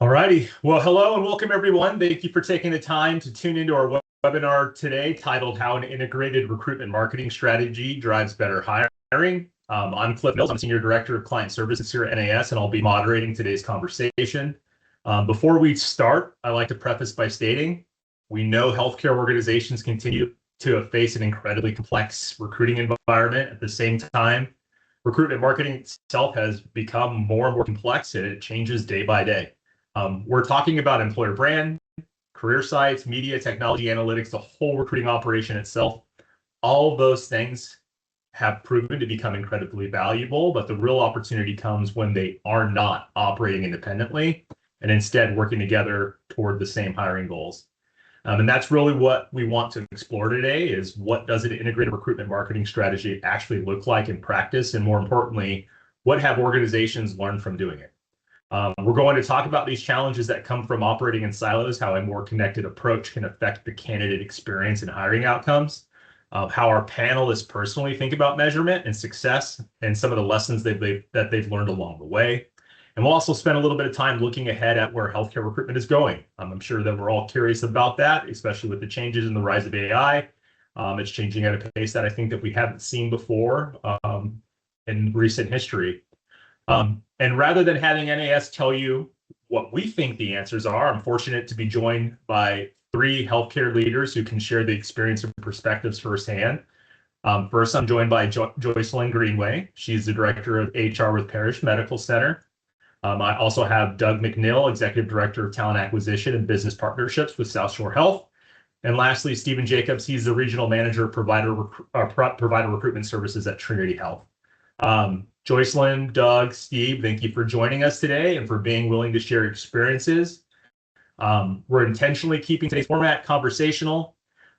All righty. Well, hello and welcome everyone. Thank you for taking the time to tune into our webinar today titled How an Integrated Recruitment Marketing Strategy Drives Better Hiring. I'm Cliff Mills. I'm Senior Director of Client Services here at NAS, and I'll be moderating today's conversation. Before we start, I'd like to preface by stating, we know healthcare organizations continue to face an incredibly complex recruiting environment. At the same time, recruitment marketing itself has become more and more complex, and it changes day by day. We're talking about employer brand, career sites, media, technology, analytics, the whole recruiting operation itself. All of those things have proven to become incredibly valuable, but the real opportunity comes when they are not operating independently and instead working together toward the same hiring goals. And that's really what we want to explore today is what does an integrated recruitment marketing strategy actually look like in practice? And more importantly, what have organizations learned from doing it? We're going to talk about these challenges that come from operating in silos, how a more connected approach can affect the candidate experience and hiring outcomes, how our panelists personally think about measurement and success, and some of the lessons that they've learned along the way. And we'll also spend a little bit of time looking ahead at where healthcare recruitment is going. I'm sure that we're all curious about that, especially with the changes in the rise of AI. It's changing at a pace that I think that we haven't seen before in recent history. And rather than having NAS tell you what we think the answers are, I'm fortunate to be joined by three healthcare leaders who can share the experience and perspectives firsthand. First, I'm joined by Joycelyn Greenway. She's the Director of HR with Parrish Medical Center. I also have Doug McNeil, Executive Director of Talent Acquisition and Business Partnerships with South Shore Health. And lastly, Stephen Jacobs, he's the Regional Manager of Provider Recruitment Services at Trinity Health. Joycelyn, Doug, Steve, thank you for joining us today and for being willing to share experiences. We're intentionally keeping today's format conversational.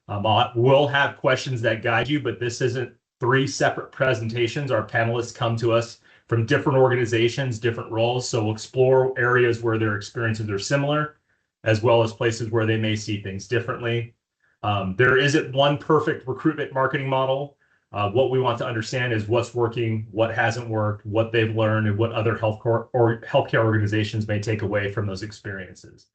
We'll have questions that guide you, but this isn't three separate presentations. Our panelists come to us from different organizations, different roles, so we'll explore areas where their experiences are similar, as well as places where they may see things differently. There isn't one perfect recruitment marketing model. What we want to understand is what's working, what hasn't worked, what they've learned, and what other healthcare organizations may take away from those experiences.